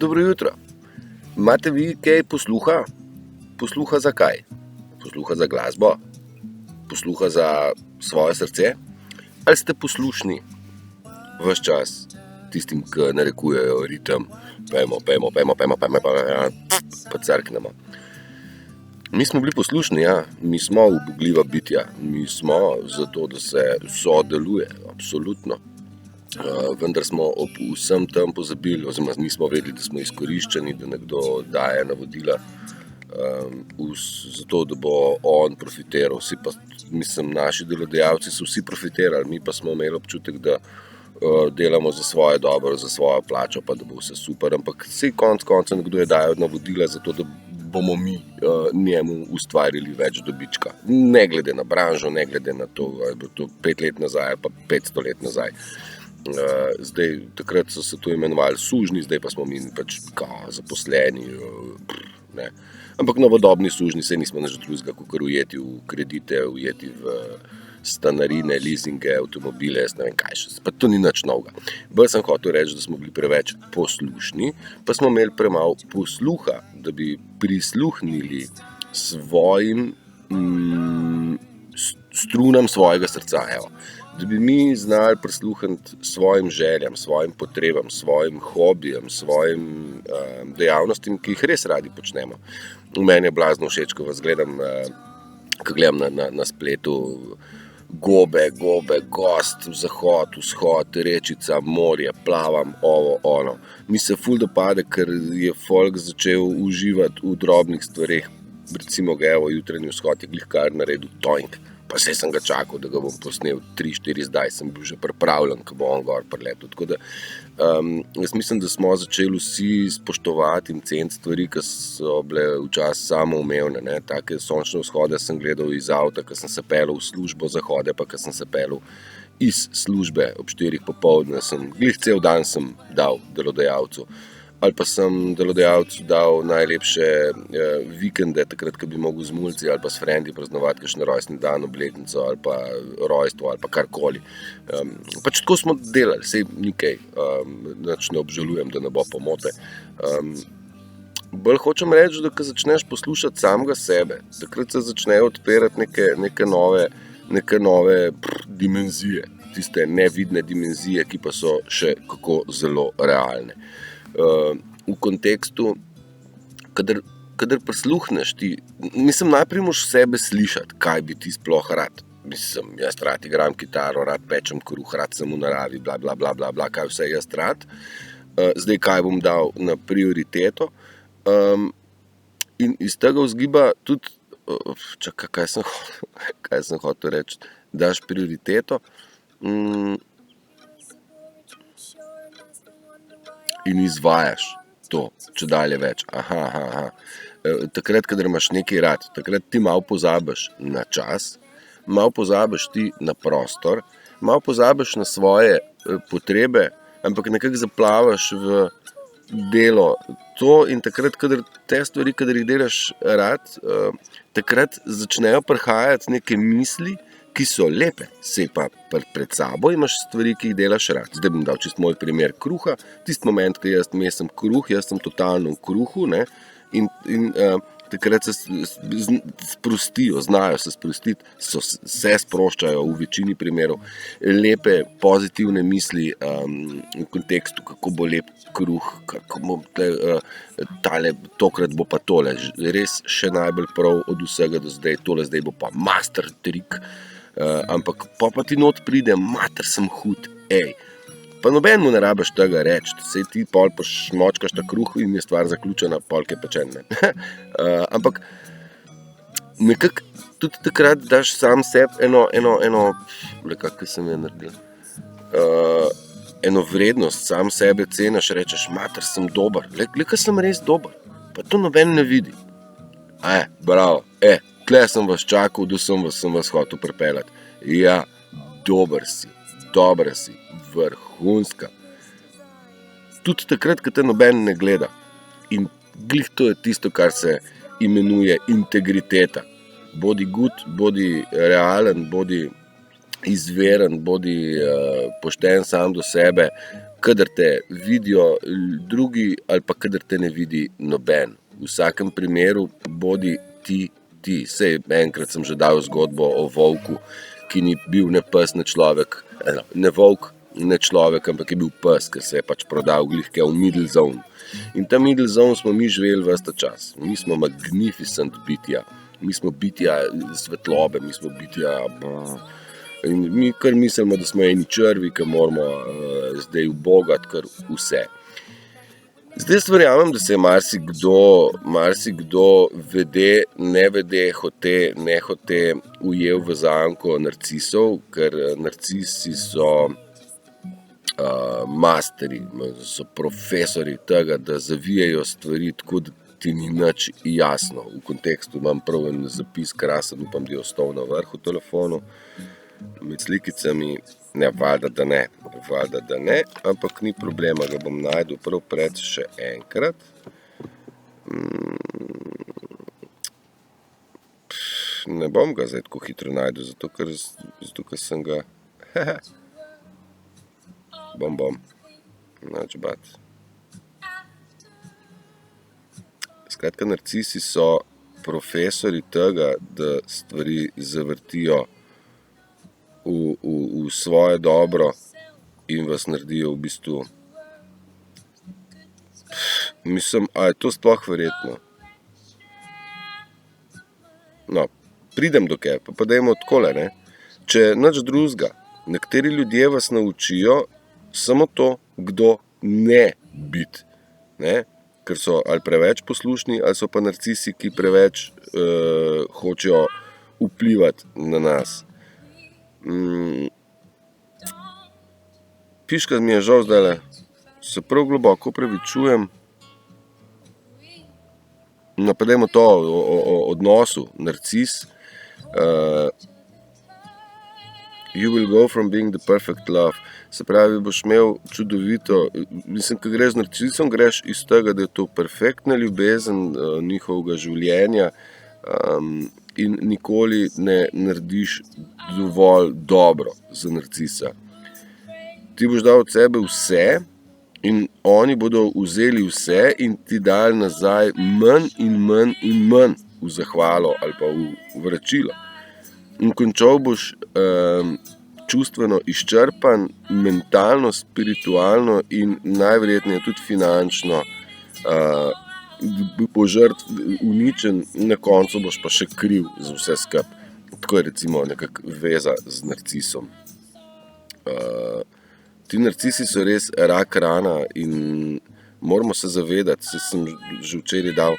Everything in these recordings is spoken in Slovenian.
Dobro jutro. Imate vi kaj posluha? Posluha za kaj? Posluha za glasbo? Posluha za svoje srce? Ali ste poslušni ves čas tistim, ki narekujejo ritem, pejmo, pa crknemo? Mi smo bili poslušni, ja. Mi smo ubogljiva bitja. Mi smo zato, da se sodeluje, absolutno. Vendar smo ob vsem tem pozabili, oziroma nismo vedeli, da smo izkoriščeni, da nekdo daje navodila zato, da bo on profitiral. Vsi pa, naši delodajalci so vsi profitirali, mi pa smo imeli občutek, da delamo za svoje dobro, za svojo plačo, pa da bo vse super, ampak vsi konec nekdo je dajal navodila zato, da bomo mi njemu ustvarili več dobička. Ne glede na branžo, ne glede na to, ali bo to 5 let nazaj ali pa 500 let nazaj. Zdaj, takrat so se to imenovali sužnji, zdaj pa smo mi pač zaposleni, ne. Ampak novodobni sužnji, saj nismo nič drugega, kakor ujeti v kredite, ujeti v stanarine, leasinge, avtomobile, jaz ne vem kaj še, pa to ni nič novega. Bolj sem hotel reči, da smo bili preveč poslušni, pa smo imeli premalo posluha, da bi prisluhnili svojim strunam svojega srca, evo. Da bi mi znali prisluhniti svojim željam, svojim potrebam, svojim hobijem, svojim dejavnostim, ki jih res radi počnemo. Meni je blazno všeč, ko vas gledam, ko gledam na spletu gobe, gost, zahod, vzhod, rečica, morje, plavam, ovo, ono. Mi se ful dopade, ker je folk začel uživati v drobnih stvareh. Recimo, evo, jutranji vzhod je glihkar naredil toink. Pa saj sem ga čakal, da ga bom posnel 3-4 zdaj, sem bil že pripravljen, ko bo on gor priletel. Tako da, jaz mislim, da smo začeli vsi spoštovati in ceniti stvari, ki so bile včasih samoumevne, ne. Take sončne vzhode sem gledal iz avta, ko sem se peljal v službo, zahode pa, ko sem se peljal iz službe ob 4 popoldne, glih cel dan sem dal delodajalcu. Ali pa sem delodajalcu dal najlepše vikende, takrat, ko bi mogel z mulci ali pa s frendi praznovati kakšen rojstni dan, obletnico ali pa rojstvo ali pa karkoli. Pač tako smo delali, saj ni kaj, nič ne obžalujem, da ne bo pomote. Bolj hočem reči, da ko začneš poslušati samega sebe, takrat se začnejo odpirati neke nove dimenzije, tiste nevidne dimenzije, ki pa so še kako zelo realne. V kontekstu, kadar prisluhneš ti, najprej moraš sebe slišati, kaj bi ti sploh rad. Jaz rad igram kitaro, rad pečem kruh, rad sem v naravi, bla, kaj vse jaz rad. Zdaj, kaj bom dal na prioriteto. In iz tega vzgiba tudi, kaj sem hotel reči, daš prioriteto. In izvajaš to, čedalje več. Takrat, kadar imaš nekaj rad, takrat ti malo pozabiš na čas, malo pozabiš ti na prostor, malo pozabiš na svoje potrebe, ampak nekako zaplavaš v delo. To in takrat, kadar te stvari, kadar jih delaš rad, takrat začnejo prihajati neke misli, ki so lepe, saj pa pred sabo imaš stvari, ki jih delaš rad. Zdaj bom dal čisto moj primer kruha. Tisti moment, ko jaz mesem kruh, jaz sem totalno v kruhu, ne, in takrat se sprostijo, znajo se sprostiti, se sproščajo v večini primerov lepe, pozitivne misli v kontekstu, kako bo lep kruh, kako bo tokrat bo pa tole, res še najbolj prav od vsega do zdaj, tole zdaj bo pa master trik. Ampak pa ti not pride, mater sem hud, Pa noben mu ne rabiš tega reči, saj ti pol pošmočkaš ta kruh in je stvar zaključena, polk je pečen, ne. Ampak nekako tudi takrat daš sam sebi kako sem je naredil, eno vrednost, sam sebe ceniš, rečeš, mater sem dober, ka sem res dober, pa to noben ne vidi. Bravo, tle sem vas čakal, da sem vas hotel pripeljati. Ja, dobra si, vrhunska. Tudi takrat, ko te noben ne gleda. In glih to je tisto, kar se imenuje integriteta. Bodi good, bodi realen, bodi izveren, bodi pošten sam do sebe. kadar te vidijo drugi ali pa kadar te ne vidi noben. V vsakem primeru bodi ti. Sej enkrat sem že dal zgodbo o volku, ki ni bil ne pes, ne človek, ne volk, ne človek, ampak je bil pes, ker se je pač prodal glihke v middle zone. In ta middle zone smo mi živeli ves ta čas. Mi smo magnificent bitja, mi smo bitja svetlobe, mi smo bitja... In mi kar mislimo, da smo eni črvi, ki moramo zdaj ubogati kar vse. Zdaj verjamem, da se je marsikdo vede, nevede, hote, nehote ujel v zanko narcisov, ker narcisi so masteri, so profesori tega, da zavijajo stvari tako, da ti ni nič jasno. V kontekstu imam prav en zapis krasen, upam, da je ostal na vrhu telefonu, med slikicami. Ne, valjda, da ne, ampak ni problema, ga bom najdel prav pred še enkrat. Ne bom ga zdaj tako hitro najdel, zato ker sem ga... Bom. Nič bat. Skratka, narcisi so profesori tega, da stvari zavrtijo v svoje dobro in vas naredijo v bistvu. Mislim, a je to sploh verjetno? No, pridem do kaj, pa dajmo takole, ne. Če nič drugega, nekateri ljudje vas naučijo samo to, kdo ne biti, ne. Ker so ali preveč poslušni, ali so pa narcisi, ki preveč hočejo vplivati na nas. Piškat mi je žal zdajle, se prav globoko opravičujem. No, pa dajmo to o odnosu, narcis. You will go from being the perfect love. Se pravi, boš imel čudovito, mislim, ko greš z narcisom, greš iz tega, da je to perfektna ljubezen njihovega življenja in nikoli ne narediš dovolj dobro za narcisa. Ti boš dal od sebe vse in oni bodo vzeli vse in ti dali nazaj manj in manj in manj v zahvalo ali pa v vračilo. In končal boš čustveno izčrpan, mentalno, spiritualno in najverjetneje tudi finančno uničen, na koncu boš pa še kriv za vse skupaj. Tako je recimo nekako veza z narcisom. Ti narcisi so res rak rana in moramo se zavedati, se sem že včeraj dal,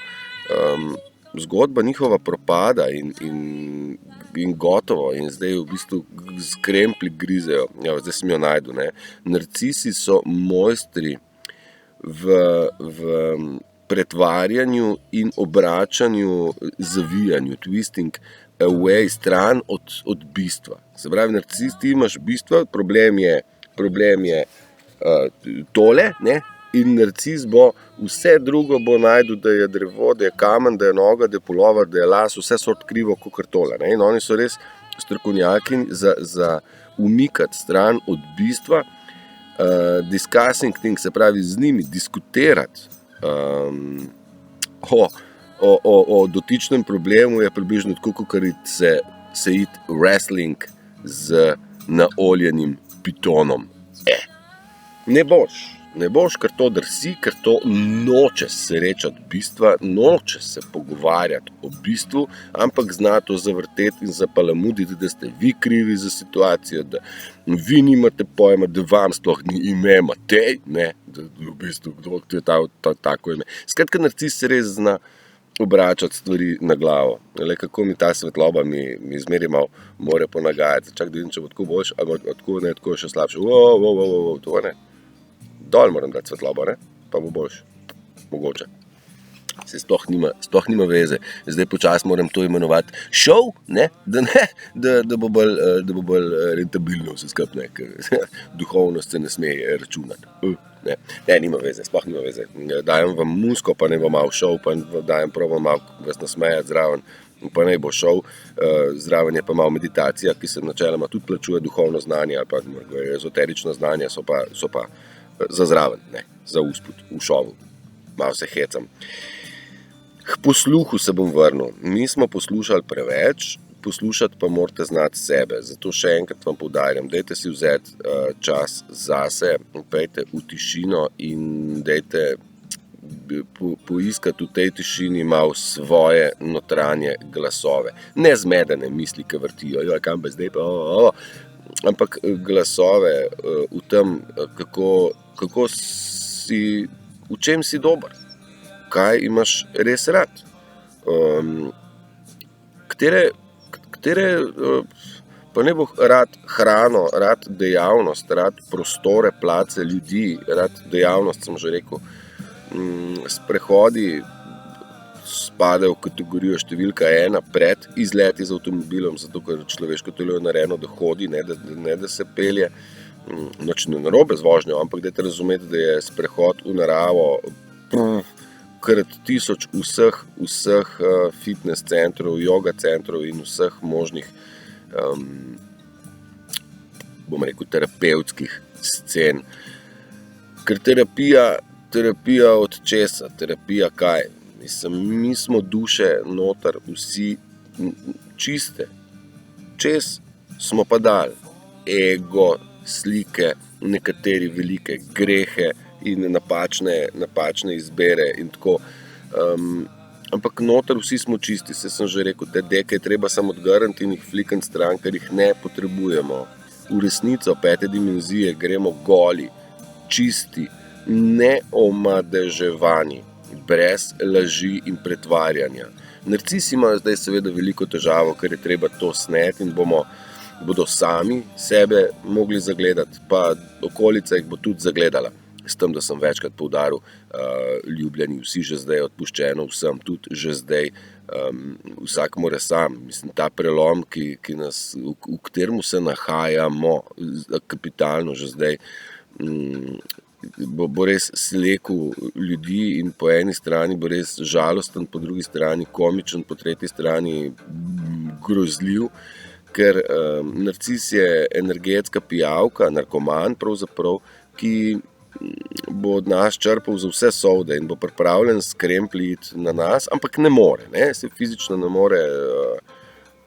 zgodba njihova propada in gotovo in zdaj v bistvu z kremplji grizejo. Ja, zdaj sem jo najdel, ne. Narcisi so mojstri v pretvarjanju in obračanju, zavijanju, twisting away, stran od bistva. Se pravi, narcis, ti imaš bistva, problem je tole, ne, in narcis bo, vse drugo bo najdel, da je drevo, da je kamen, da je noga, da je pulover, da je las, vse so odkrivo kakor tole, ne, in oni so res strokovnjaki za umikati stran od bistva, discussing things, se pravi, z njimi diskutirati, o dotičnem problemu je približno tako, kakor se iti wrestling z naoljenim pitonom. Ne boš, ker to drsi, ker to noče srečati bistva, noče se pogovarjati o bistvu, ampak zna to zavrteti in zapalamuditi, da ste vi krivi za situacijo, da vi nimate pojma, da vam sploh ni ime Matej, ne, da v bistvu, kdo je tako ime. Skratka, narcis se res zna obračati stvari na glavo. Le kako mi ta svetloba mi zmeri malo more ponagajati. Čak da vidim, če bo tako boljš, ali tako ne, tako še slabše. To ne. Dol moram dati svetlobo, ne? Pa bo boljš. Mogoče. Se sploh nima veze. Zdaj počas moram to imenovati šov, ne? Da bo bolj rentabilno vse skup, ne? Ker duhovnost se ne sme računati. Ne, nima veze, sploh nima veze. Dajem vam musko, pa ne bo malo šov, pa dajem probam malo vas nasmejati zraven, pa ne bo šov. Zraven je pa malo meditacija, ki se načeloma tudi plačuje duhovno znanje, ali pa ezoterično znanje, so pa za zraven, ne, za usput, v šovu. Malo se hecam. K posluhu se bom vrnil. Mi smo poslušali preveč, poslušati pa morate znati sebe. Zato še enkrat vam poudarjam, dajte si vzeti čas zase, pejte v tišino in dajte poiskati v tej tišini malo svoje notranje glasove. Ne zmedene misli, ki vrtijo, kam pa zdaj pa, ampak glasove v tem, kako si, v čem si dober, kaj imaš res rad, katere pa ne bo rad hrano, rad dejavnost, rad prostore, place, ljudi, rad dejavnost, sem že rekel. Sprehodi spadajo v kategorijo številka 1 pred izleti z avtomobilom, zato ker človeško telo je narejeno, da hodi, ne da se pelje. Nič ne narobe z vožnjo, ampak dajte razumeti, da je sprehod v naravo krat 1000 vseh fitness centrov, yoga centrov in vseh možnih, bom rekel, terapevtskih scen. Ker terapija od česa? Terapija kaj? Mislim, mi smo duše noter vsi čiste. Čez smo pa dali ego, slike, nekateri velike grehe in napačne izbere in tako. Ampak noter vsi smo čisti, sem že rekel, te deke je treba samo odgrniti in jih flikati stran, ker jih ne potrebujemo. V resnico 5. dimenzije gremo goli, čisti, neomadeževani, brez laži in pretvarjanja. Narcisi imajo zdaj seveda veliko težavo, ker je treba to sneti in bodo sami sebe mogli zagledati, pa okolica jih bo tudi zagledala. S tem, da sem večkrat poudaril, ljubljeni vsi že zdaj, odpuščeno vsem, tudi že zdaj, vsak mora sam. Mislim, ta prelom, v katerem se nahajamo kapitalno že zdaj, bo res slekel ljudi in po eni strani bo res žalosten, po drugi strani komičen, po tretji strani grozljiv, ker narcis je energetska pijavka, narkoman pravzaprav, ki bo od nas črpal za vse solde in bo pripravljen skrempljiti na nas, ampak ne more, se fizično ne more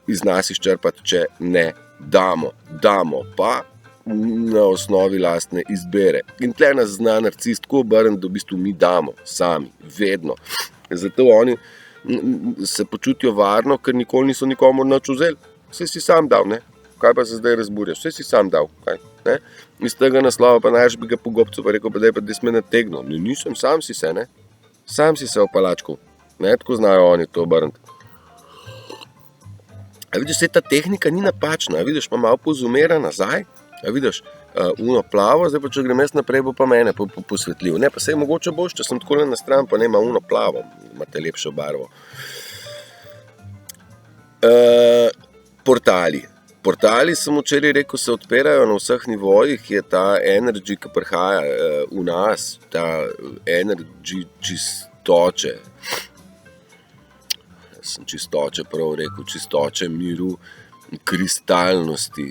iz nas izčrpati, če ne damo. Damo pa na osnovi lastne izbere. In tle nas zna narcis tako obrniti, da v bistvu mi damo sami, vedno. Zato oni se počutijo varno, ker nikoli niso nikomu nič vzeli. Vse si sam dal, ne? Kaj pa se zdaj razburjaš? Vse si sam dal, kaj? Ne? Iz tega naslova pa najš bi ga po gobcu pa rekel, pa daj me nategnil. No, nisem, sam si se, ne? Sam si se opalačkal. Ne, tako znajo oni to obrniti. A vidiš, se ta tehnika ni napačna, a vidiš, pa malo pozumera nazaj, a vidiš, uno plavo, zdaj pa če grem jaz naprej, bo pa mene posvetljiv. Ne, pa sej mogoče boš, če sem tako na stran, pa nema uno plavo, imate lepšo barvo. Portali, sem včeraj rekel, se odpirajo na vseh nivojih, je ta energy, ki prihaja v nas, ta energy čistoče. Sem čistoče prav rekel, čistoče miru, kristalnosti.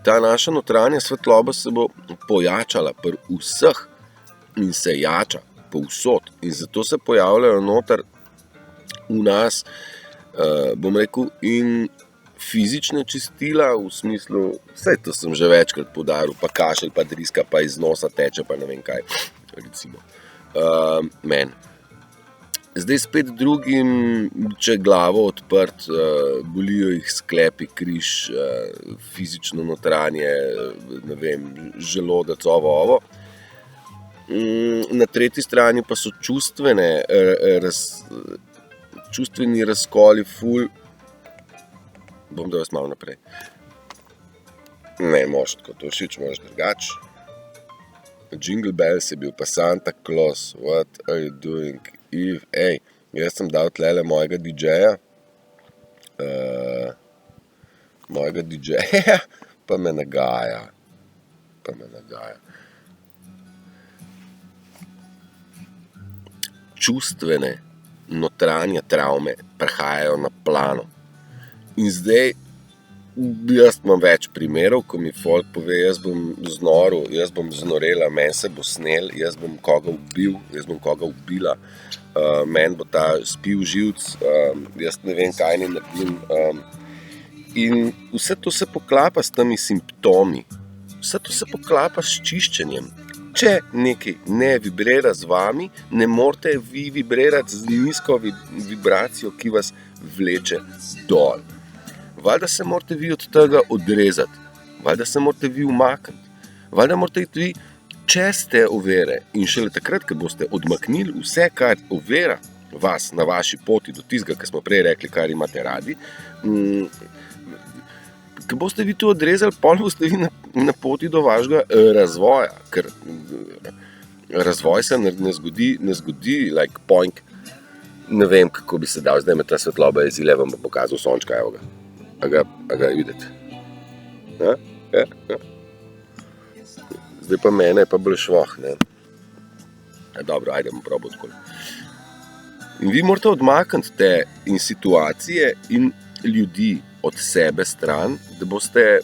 Ta naša notranja svetloba se bo pojačala pri vseh in se jača povsod. In zato se pojavljajo noter v nas, bom rekel, in fizične čistila, v smislu, vse to sem že večkrat poudaril, pa kašelj, pa driska, pa iz nosa teče, pa ne vem kaj, recimo, meni. Zdaj spet drugim, če glavo odprt, bolijo jih sklepi, križ, fizično notranje, ne vem, želodec, ovo. Na tretji strani pa so čustveni razkoli, ful. Bom da vas malo naprej. Ne, moš tako to všeč, moš drugač. Jingle Bells je bil pa Santa Claus, what are you doing? Ej, jaz sem dal tlele mojega DJ-ja, pa me nagaja. Čustvene notranje travme prihajajo na plano. In zdaj Jaz imam več primerov, ko mi folk pove, jaz bom znorel, jaz bom znorela, meni se bo snel, jaz bom koga ubil, jaz bom koga ubila, meni bo ta spil živc, jaz ne vem, kaj ne naredim. In vse to se poklapa s temi simptomi, vse to se poklapa s čiščenjem. Če nekaj ne vibrira z vami, ne morete vi vibrirati z nizko vibracijo, ki vas vleče dol. Valjda se morate vi od tega odrezati, valjda se morate vi umakniti, valjda morate iti vi čez te ovire in šele takrat, ko boste odmaknili vse, kar ovira vas na vaši poti do tistega, ki smo prej rekli, kar imate radi, ko boste vi to odrezali, pol boste vi na poti do vašega razvoja, ker razvoj se ne zgodi like poink. Ne vem, kako bi se dal, zdaj me ta svetloba jezile, vam bo pokazal sončka, evo ga. A ga vidite? Ja? Zdaj pa mene je pa bolj švoh, ne? Dobro, ajde, bom probal tako. In vi morate odmakniti te in situacije in ljudi od sebe stran, da boste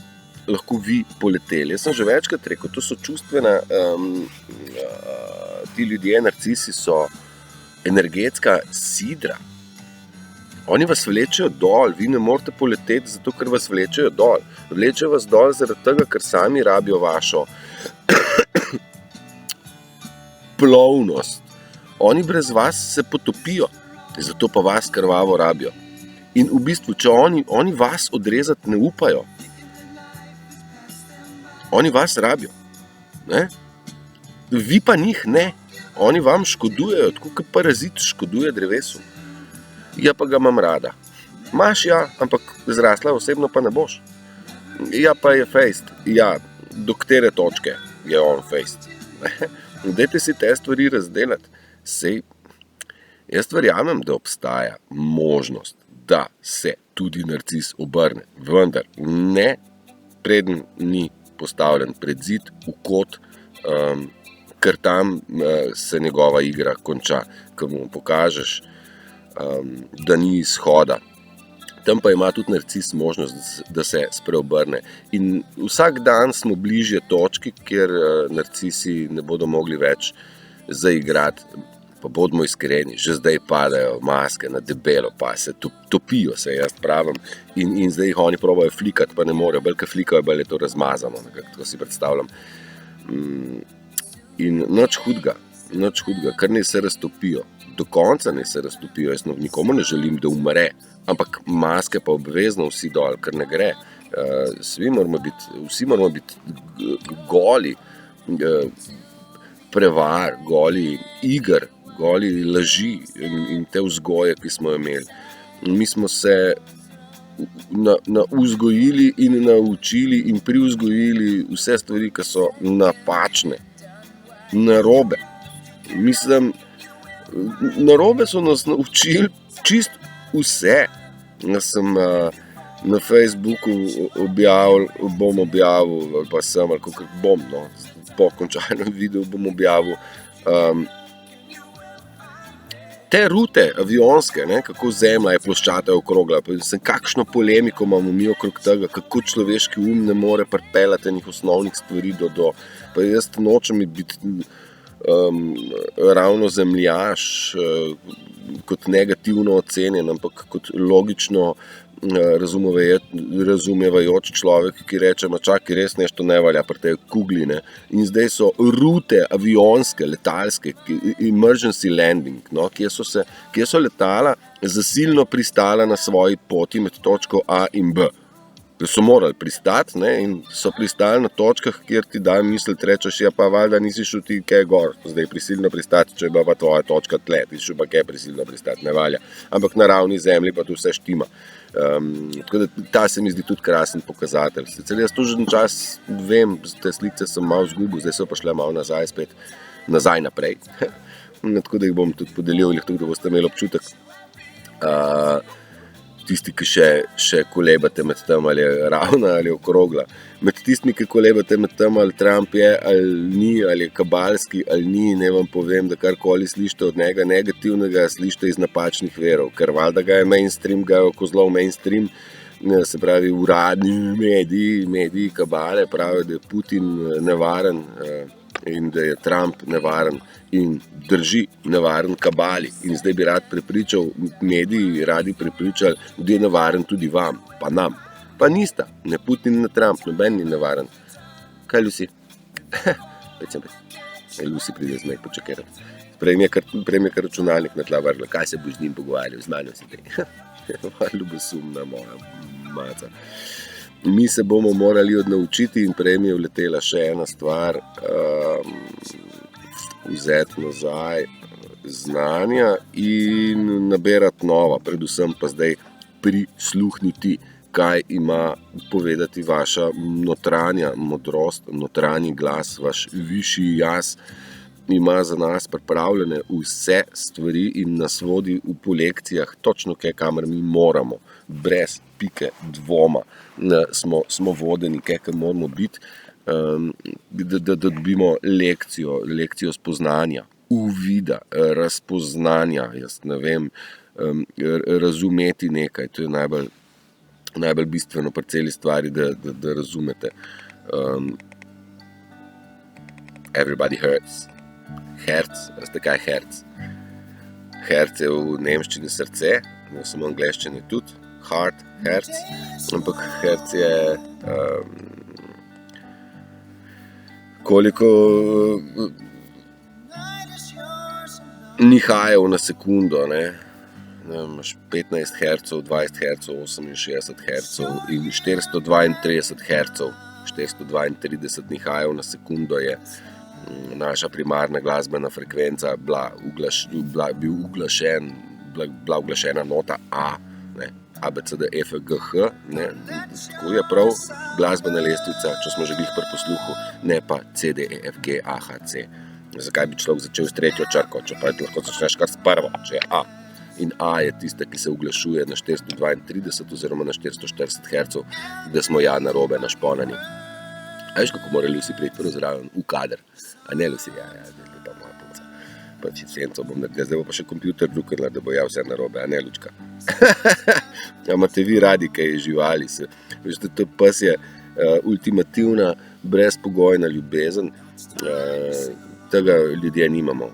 lahko vi poleteli. Jaz sem že večkrat rekel, to so čustvena, ti ljudje, narcisi so energetska sidra. Oni vas vlečejo dol, vi ne morete poleteti zato, ker vas vlečejo dol. Vlečejo vas dol zaradi tega, ker sami rabijo vašo plovnost. Oni brez vas se potopijo, zato pa vas krvavo rabijo. In v bistvu, če oni vas odrezati ne upajo, oni vas rabijo, ne? Vi pa njih ne. Oni vam škodujejo, tako kot parazit škoduje drevesu. Ja, pa ga imam rada. Imaš, ja, ampak zrasla osebno pa ne boš. Ja, pa je fejst. Ja, do katere točke je on fejst. Dajte si te stvari razdelati. Sej, jaz verjamem, da obstaja možnost, da se tudi narcis obrne. Vendar ne, preden ni postavljen pred zid, v kot, ker tam se njegova igra konča, ko mu pokažeš, da ni izhoda. Tam pa ima tudi narcis možnost, da se spreobrne. In vsak dan smo bližje točki, kjer narcisi ne bodo mogli več zaigrati. Pa bodimo iskreni, že zdaj padajo maske na debelo, pa se topijo se, jaz pravim. In zdaj jih oni probajo flikati, pa ne morejo. Bolj, ko flikajo, bolj je to razmazano, tako si predstavljam. In nič hudega, kar ne se raztopijo. Do konca ne se raztopijo, jaz nikomu ne želim, da umre, ampak maske pa obvezno vsi dol, ker ne gre. Vsi moramo biti goli prevar, goli igr, goli laži in te vzgoje, ki smo imeli. Mi smo se vzgojili in naučili in privzgojili vse stvari, ki so napačne, narobe. Mislim, narobe so nas naučili čist vse. Jaz sem na Facebooku bom objavil, ali pa sem, ali kako bom, no, po končanem videu bom objavil te rute avionske, ne, kako zemlja je ploščata okrogla, kakšno polemiko imamo mi okrog tega, kako človeški ne more pripeljati enih osnovnih stvari pa jaz nočem biti ravno zemljaš kot negativno ocenjen, ampak kot logično razumevajoč človek, ki reče, čakaj, res nešto ne valja pri tej kugli, ne? In zdaj so rute avionske, letalske, emergency landing, no? Kje so letala zasilno pristala na svoji poti med točko A in B. So morali pristati, ne? In so pristali na točkah, kjer ti daj misliti, rečeš, ja pa valjda nisi šel ti kaj gor, zdaj prisilno pristati, če je bila pa tvoja točka tle, ti šel pa kaj prisilno pristati, ne valja. Ampak na ravni zemlji pa tu vse štima. Tako da ta se mi zdi tudi krasen pokazatelj. Sicer jaz tu že čas vem, te slice sem malo zgubil, zdaj so pa šle malo nazaj spet, nazaj naprej. Tako da jih bom tudi podelil, tako da boste imeli občutek, tisti, ki še kolebate med tem, ali je ravna ali je okrogla. Med tistimi, ki kolebate med tem, ali Trump je ali ni, ali je kabalski ali ni, ne vam povem, da karkoli slišite od njega negativnega, slišite iz napačnih verov, ker valjda ga je mainstream, ga je okozlov mainstream, se pravi uradni mediji kabale pravijo, da je Putin nevaren in da je Trump nevaren in drži nevaren kabali. In zdaj bi rad prepričal, mediji radi prepričali, da je nevaren tudi vam, pa nam. Pa nista, ne Putin, ne Trump, noben ni nevaren. Kaj, Lucy? Lucy pride z nek počakirati. Prej mi je kar računalnik na tla vrgla, kaj se boš z njim pogovarjal, z manjo si te. Ljubosumna moja maca. Mi se bomo morali odnaučiti in prej mi je vletela še ena stvar, vzeti nazaj znanja in nabirati nova, predvsem pa zdaj prisluhniti, kaj ima povedati vaša notranja modrost, notranji glas, vaš višji jaz, ima za nas pripravljene vse stvari in nas vodi po lekcijah točno kaj, kamer mi moramo, brez pike dvoma, smo vodeni, kaj moramo biti, da dobimo lekcijo spoznanja, uvida, razpoznanja, jaz ne vem, razumeti nekaj, to je najbolj bistveno pri celi stvari, da razumete. Everybody hurts. Herz, veste kaj je herc? Herc je v nemščini srce, samo v angleščini tudi, heart, herc, ampak herc je koliko nihajev na sekundo, ne? Imaš 15 hercov, 20 hercov, 68 hercov in 432 hercov, 432 nihajev na sekundo je naša primarna glasbena frekvenca bila uglašena nota A, ne, A, B, C, D, E, F, G, H, ne, tako je prav glasbena lestvica, če smo že glih pri posluhu, ne pa C, D, E, F, G, A, H, C. Zakaj bi človek začel s tretjo črko, če pa lahko začneš kar s prvo, če je A. In A je tista, ki se uglašuje na 432 oziroma na 440 Hz, da smo narobe našponani. A veš, kako mora Lucy priti prvo zraven v kader? A ne, Lucy, ja, pa moja punca. Pa senco bom naredila, zdaj bo pa še kompjuter drukarila, da bo vse narobe, a ne, Lučka? A imate vi radi, kaj je živali? Veš, to pes je ultimativna, brezpogojna ljubezen, tega ljudje nimamo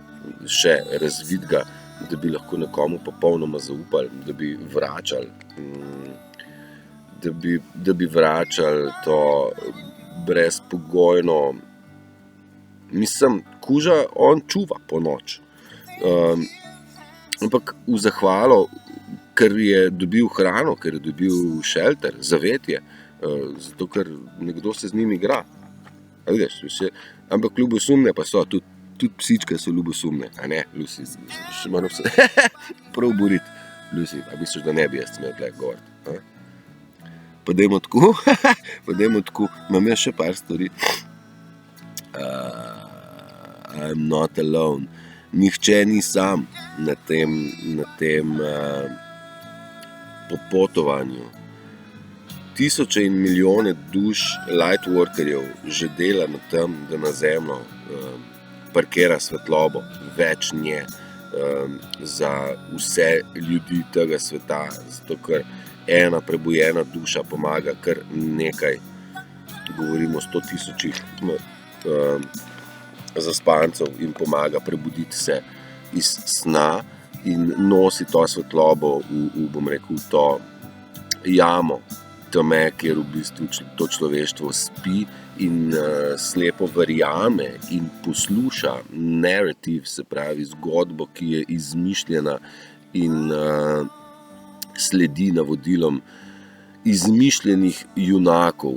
še razvidga, da bi lahko nekomu popolnoma zaupali, da bi vračali, to brezpogojno, mislim, kuža, on čuva po noč. Ampak v zahvalo, ker je dobil hrano, ker je dobil shelter, zavetje, zato ker nekdo se z njim igra. A vidiš, ampak ljubosumne pa so, tudi psičke so ljubosumne, a ne, Lucy, še moram se prav boriti. Lucy, a misliš, da ne bi jaz smel tle govoriti? Pa dajmo tako, imam jaz še par stvari. I'm not alone. Nihče ni sam na tem popotovanju. Tisoče in milijone duš lightworkerjev že dela na tem, da na zemljo parkira svetlobo, več nje za vse ljudi tega sveta, zato ker ena prebujena duša pomaga kar nekaj, govorimo o 100 000 zaspancev in pomaga prebuditi se iz sna in nosi to svetlobo v to jamo teme, kjer v bistvu to človeštvo spi in slepo verjame in posluša narrativ, se pravi zgodbo, ki je izmišljena in sledi navodilom izmišljenih junakov,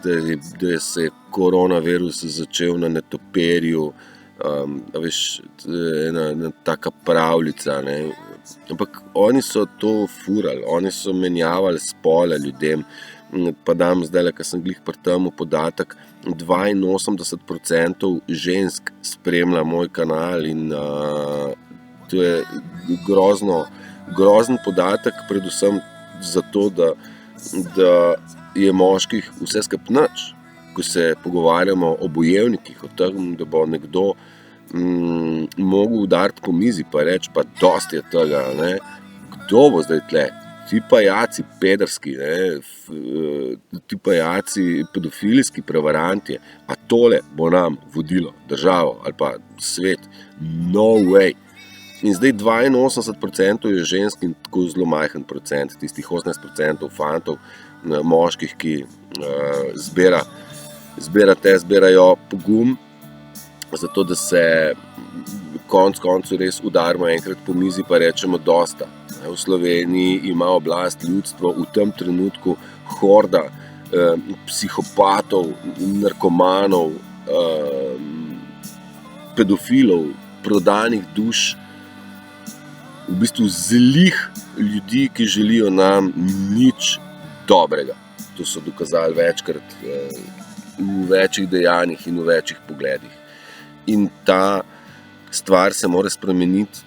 da se je koronavirus začel na netoperju, veš, ena taka pravljica, ne. Ampak oni so to furali, oni so menjavali spole ljudem, pa dam zdajle, ko sem glih pri temu podatek, 82% žensk spremlja moj kanal in to je grozen podatek, predvsem zato, da je moških vse skupaj nič. Ko se pogovarjamo o bojevnikih, o tem, da bo nekdo mogel udariti po mizi pa reči, pa dosti je tega, ne? Kdo bo zdaj tle ti pajaci pederski, ti pajaci pedofilski prevaranti, a tole bo nam vodilo državo ali pa svet? No way. In zdaj 82% je žensk in tako zelo majhen procent, tistih 18% fantov, moških, ki zbirajo pogum, zato da se koncu res udarimo enkrat po mizi pa rečemo dosta. V Sloveniji ima oblast ljudstvo, v tem trenutku horda psihopatov, narkomanov, pedofilov, prodanih duš, v bistvu zlih ljudi, ki želijo nam nič dobrega. To so dokazali večkrat v večjih dejanjih in v večjih pogledih. In ta stvar se mora spremeniti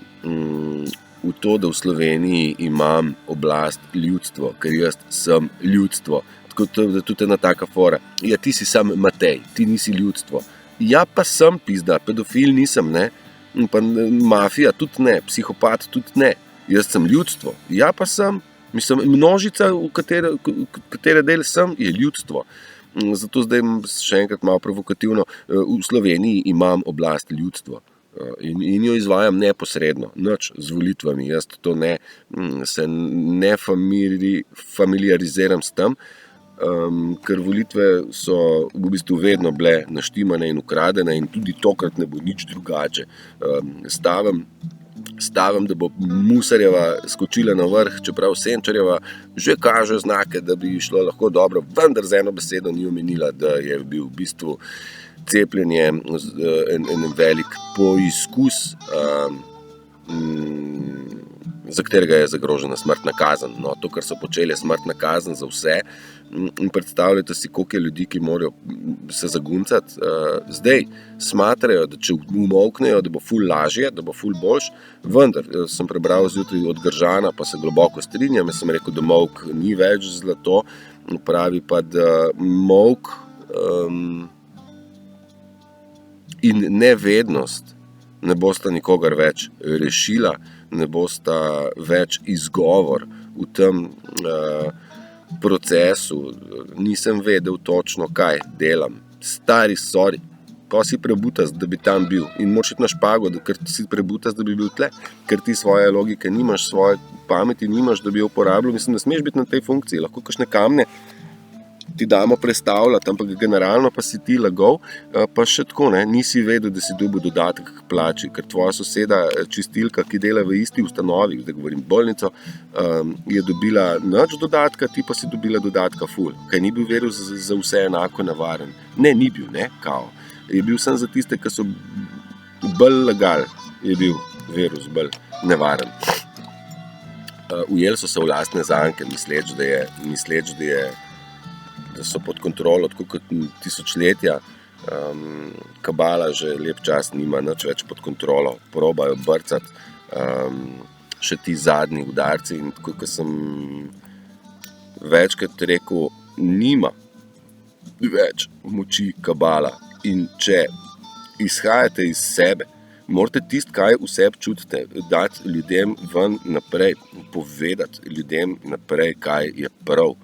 v to, da v Sloveniji imam oblast ljudstvo, ker jaz sem ljudstvo. Tako da tudi ena taka fora. Ja, ti si sam Matej, ti nisi ljudstvo. Ja, pa sem pizda, pedofil nisem, ne? Pa mafija tudi ne, psihopat tudi ne. Jaz sem ljudstvo. Ja, pa sem. Mislim, množica, v katere del sem, je ljudstvo. Zato zdaj še enkrat malo provokativno. V Sloveniji imam oblast ljudstvo. In jo izvajam neposredno, nič z volitvami. Jaz to se ne familiariziram s tem, ker volitve so v bistvu vedno bile naštimane in ukradene in tudi tokrat ne bo nič drugače. Stavim, da bo Musarjeva skočila na vrh, čeprav Senčarjeva že kaže znake, da bi šlo lahko dobro, vendar z eno besedo ni omenila, da je bil v bistvu cepljenje en velik poizkus, za katerega je zagrožena smrtna kazen. No, to, kar so počeli, je smrtna kazen za vse. In predstavljate si, koliko je ljudi, ki morajo se zaguncati. Zdaj smatrajo, da če umolknejo, da bo ful lažje, da bo ful boljš, vendar sem prebral zjutraj od Gržana, pa se globoko strinjam, jaz sem rekel, da molk ni več zlato, pravi pa, da molk in nevednost ne bosta nikogar več rešila, ne bosta več izgovor v tem procesu. Nisem vedel točno, kaj delam. Stari, sorry. Pa si prebutast, da bi tam bil. In moraš iti na špago, ker si prebutast, da bi bil tle. Ker ti svoje logike nimaš, svoje pameti nimaš, da bi jo uporabljal. Mislim, da smeš biti na tej funkciji. Lahko kakšne kamne ti damo prestavljati, ampak generalno pa si ti lagal, pa še tako, nisi vedel, da si dobil dodatek k plači, ker tvoja soseda, čistilka, ki dela v isti ustanovi, zdaj govorim bolnico, je dobila nič dodatka, ti pa si dobila dodatka ful, kaj ni bil virus za vse enako navaren. Ne, ni bil, kao. Je bil sem za tiste, ki so bolj lagali, je bil virus bolj nevaren. Ujeli so se v lastne zanke, misleč, da so pod kontrolo, tako kot tisočletja. Kabala že lep čas nima nič več pod kontrolo, probajo brcati še ti zadnji udarci in tako, kot sem večkrat rekel, nima več moči kabala. In če izhajate iz sebe, morate tisto, kaj v sebi čutite, dati ljudem ven naprej, povedati ljudem naprej, kaj je prav.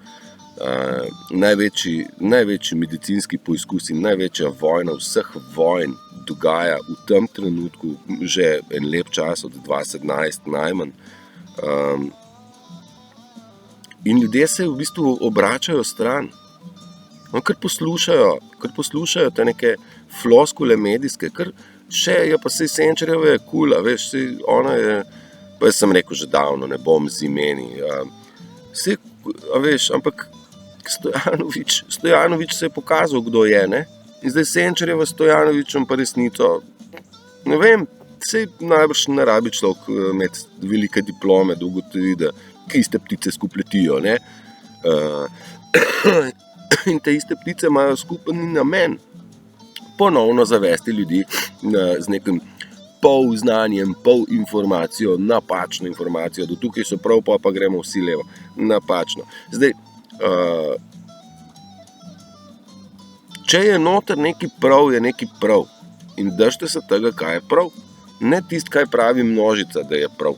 Največji medicinski poizkus in največja vojna vseh vojn dogaja v tem trenutku že en lep čas, od 2017 najmanj. In ljudje se v bistvu obračajo stran. Ker poslušajo te neke floskule medijske, ker še je pa sej Senčarjeva je kul, veš, ona je, pa jaz sem rekel že davno, ne bom z imeni, veš, ampak Stojanovič se je pokazal, kdo je, ne? In zdaj Senčarjeva s Stojanovičem pa resnico, ne vem, sej najbrž ne rabi človek imeti velike diplome, da ugotovi, da iste ptice skupaj letijo, ne? In te iste ptice imajo skupen namen ponovno zavesti ljudi z nekim pol znanjem, pol informacijo, napačno informacijo, do tukaj so prav, pa gremo vsi levo, napačno. Zdaj, če je noter neki prav, je neki prav. In držite se tega, kaj je prav. Ne tisto, kaj pravi množica, da je prav.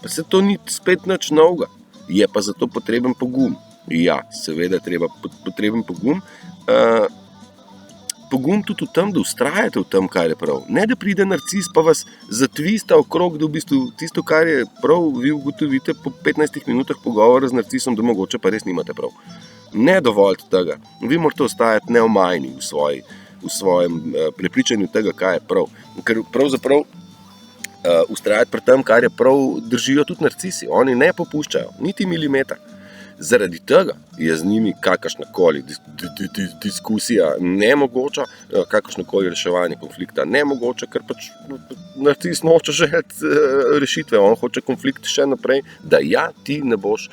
Pa se to ni spet nič novega. Je pa zato potreben pogum. Ja, seveda potreben pogum. Pogum tudi v tem, da vztrajate v tem, kar je prav. Ne, da pride narcis pa vas zatvista okrog, da v bistvu tisto, kar je prav, vi ugotovite po 15 minutah pogovora z narcisom, da mogoče pa res nimate prav. Ne dovoljte tega. Vi morate ostajati neomajni v svojem prepričanju tega, kaj je prav. Ker pravzaprav vztrajati pri tem, kar je prav, držijo tudi narcisi. Oni ne popuščajo, niti milimeter. Zaradi tega je z njimi kakršnakoli diskusija nemogoča, kakršnakoli reševanje konflikta nemogoča, ker pač narcis noče želeti rešitve, on hoče konflikt še naprej, da ja, ti ne boš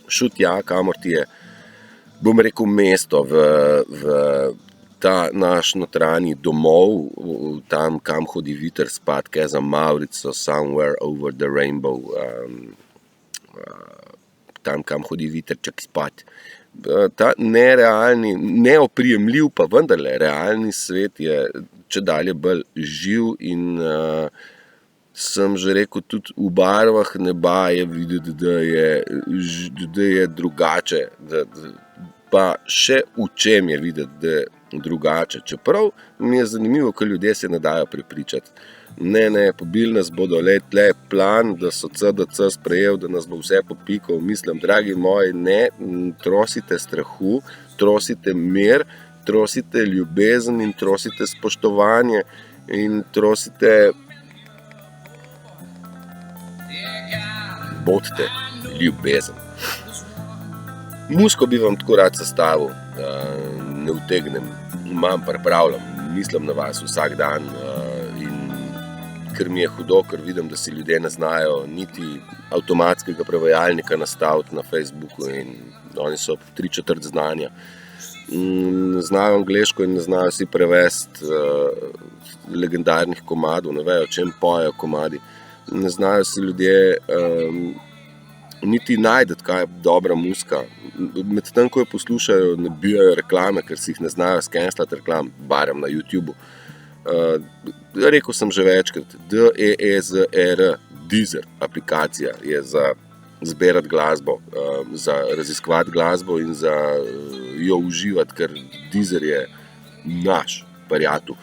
šel tja, kamor ti je, bom rekel, mesto v ta naš notranji domov, tam, kam hodi viter spat, kaj za Maurico, somewhere over the rainbow, tam, kam hodi viterček spat. Ta nerealni, neoprijemljiv, pa vendarle, realni svet je čedalje bolj živ in sem že rekel, tudi v barvah neba je videti, da je drugače, pa še v čem je videti, da je drugače. Čeprav mi je zanimivo, ker ljudje se ne dajo prepričati. Ne, pobili nas bodo, tle plan, da so CDC sprejel, da nas bo vse popikal. Mislim, dragi moji, ne trosite strahu, trosite mir, trosite ljubezen in trosite spoštovanje in trosite, bodite ljubezen. Muziko bi vam tako rad sestavil, ne utegnem, imam pripravljam, mislim na vas vsak dan in ker mi je hudo, ker vidim, da si ljudje ne znajo niti avtomatskega prevajalnika nastaviti na Facebooku in oni so 3/4 znanja. Ne znajo angleško in ne znajo si prevesti legendarnih komadov, ne vejo, o čem pojejo komadi. Ne znajo si ljudje niti najdeti, kaj je dobra muzika. Medtem, ko jo poslušajo, ne bijajo reklame, ker si jih ne znajo skenslati reklam, barem na YouTubeu. Rekel sem že večkrat, DEEZR, Deezer aplikacija je za zbirati glasbo, za raziskovati glasbo in za jo uživati, ker Deezer je naš prijatelj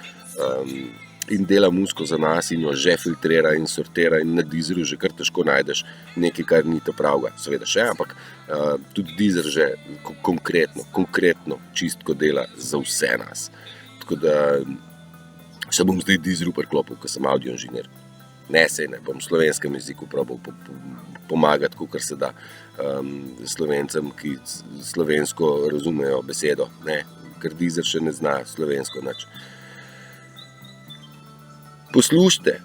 in dela muziko za nas in jo že filtrira in sortira in na Deezerju že kar težko najdeš nekaj, kar ni to pravga. Seveda še, ampak tudi Deezer že konkretno čistko dela za vse nas. Tako da se bom zdaj Deezeru priklopil, ker sem audio inženir. Ne, bom v slovenskem jeziku probal pomagati, kakor se da Slovencem, ki slovensko razumejo besedo. Ne, ker Deezer še ne zna slovensko nič. Poslušajte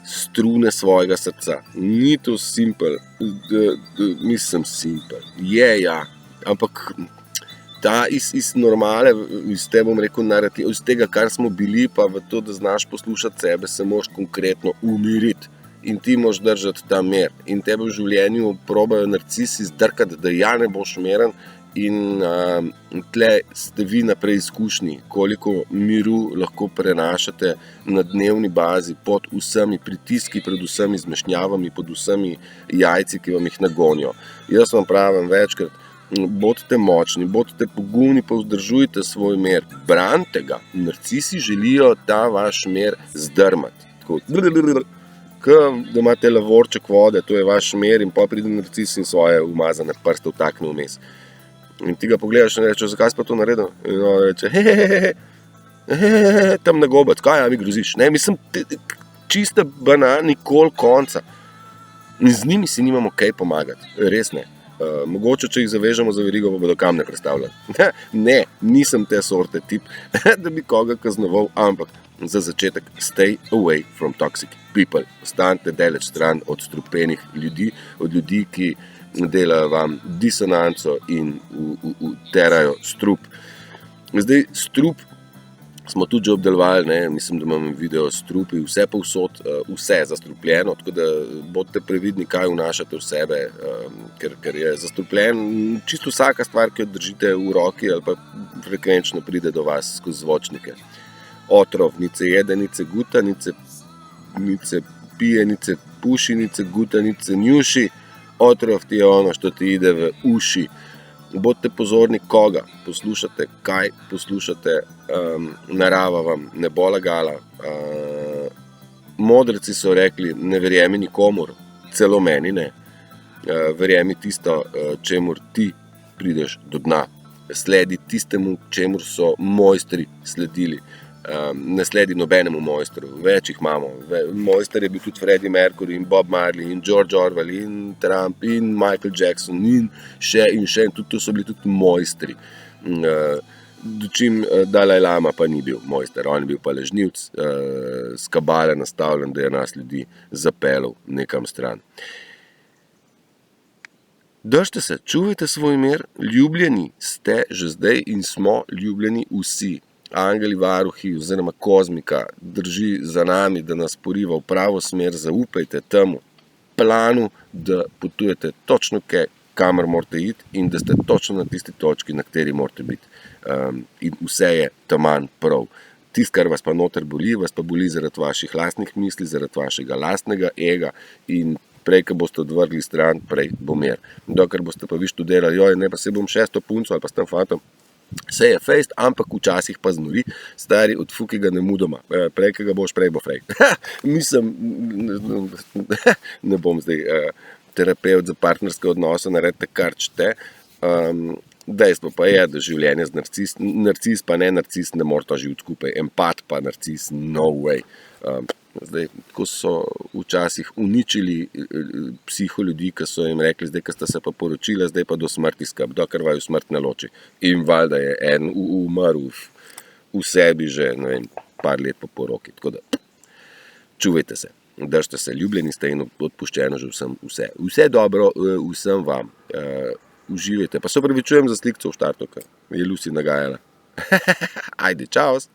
strune svojega srca. Ni to simpel, mislim simpel. Je, ja, ampak ta iz normale, iz te bom rekel narativ, iz tega, kar smo bili, pa v to, da znaš poslušati sebe, se moraš konkretno umiriti. In ti moraš držati ta mir. In tebe v življenju probajo narcisi zdrkati, da ja ne boš miren. In tle ste vi na preizkušnji, koliko miru lahko prenašate na dnevni bazi pod vsemi pritiski, pred vsemi zmešnjavami, pod vsemi jajci, ki vam jih nagonijo. Jaz vam pravim večkrat, bodite močni, bodite pogumni, pa vzdržujte svoj mir, branite ga. Narcisi želijo ta vaš mir zdrmati. Tako, da imate lavorček vode, to je vaš mir in pa pride narcis in svoje umazane prste vtakne vmes. In ti ga pogledaš in reče, zakaj si pa to naredil? In on reče, tam na gobec, kaj ja mi groziš? Ne, mislim, čista banana, nikoli konca. In z njimi si nimamo kaj pomagati, res ne. Mogoče, če jih zavežemo za verigo, pa bodo kamne predstavljati. Ne, nisem te sorte tip, da bi koga kaznoval, ampak za začetek, stay away from toxic people. Ostanite daleč stran od strupenih ljudi, od ljudi, ki delajo vam disonanco in terajo strup. Zdaj, strup smo tudi že obdelovali, ne? Mislim, da imam video strupi, vse povsod, vse zastrupljeno, tako da bodite previdni, kaj vnašate v sebe, ker je zastrupljen čisto vsaka stvar, ki jo držite v roki ali pa frekvenčno pride do vas skozi zvočnike. Otrov, nice jede, nice guta, nice pije, nice puši, nice guta, nice njuši, otrov ti je ono, što ti ide v uši. Bodite pozorni, koga poslušate, kaj poslušate, narava vam ne bo lagala. Modreci so rekli, ne verjemi nikomur, celo meni ne. Verjemi tisto, čemur ti prideš do dna. Sledi tistemu, čemur so mojstri sledili. Ne sledi nobenemu mojstru, več jih imamo. Mojster je bil tudi Freddie Mercury in Bob Marley in George Orwell in Trump in Michael Jackson in še, tudi to so bili tudi mojstri. Dočim Dalaj Lama pa ni bil mojster, on je bil pa lažnivc, s kabale nastavljen, da je nas ljudi zapeljal nekam stran. Držite se, čuvajte svoj mir, ljubljeni ste že zdaj in smo ljubljeni vsi. Angeli varuhi oziroma kozmika drži za nami, da nas poriva v pravo smer, zaupajte temu planu, da potujete točno kamor morate iti in da ste točno na tisti točki, na kateri morate biti. In vse je taman prav. Tisto, kar vas pa noter boli, vas pa boli zaradi vaših lastnih misli, zaradi vašega lastnega ega in prej, ko boste odvrgli stran, prej bo mir. Dokler boste pa vi študirali, ne pa se bom 6. punco ali pa s tem fantom, vse je fejst, ampak včasih pa znori, stari, odfuki ga nemudoma. Prej, ko ga boš, prej bo frej. Mislim, ne bom zdaj terapevt za partnerske odnose, naredite kar čete. Dejstvo pa je, da življenje z narcis pa ne narcis ne morata živeti skupaj. Empat pa narcis, no way. Zdaj, ko so včasih uničili psiho ljudi, ki so jim rekli, zdaj, ko sta se pa poročila, zdaj pa do smrti skrb, dokler vaju smrt ne loči. In valjda je en umrl v sebi že, ne vem, par let po poroki. Tako da, čuvajte se, držite se, ljubljeni ste in odpuščeno že vse. Vse dobro vsem vam. Uživajte. Pa se opravičujem za slikco v štartu, ker je Lucy nagajala. Ajde, čaos!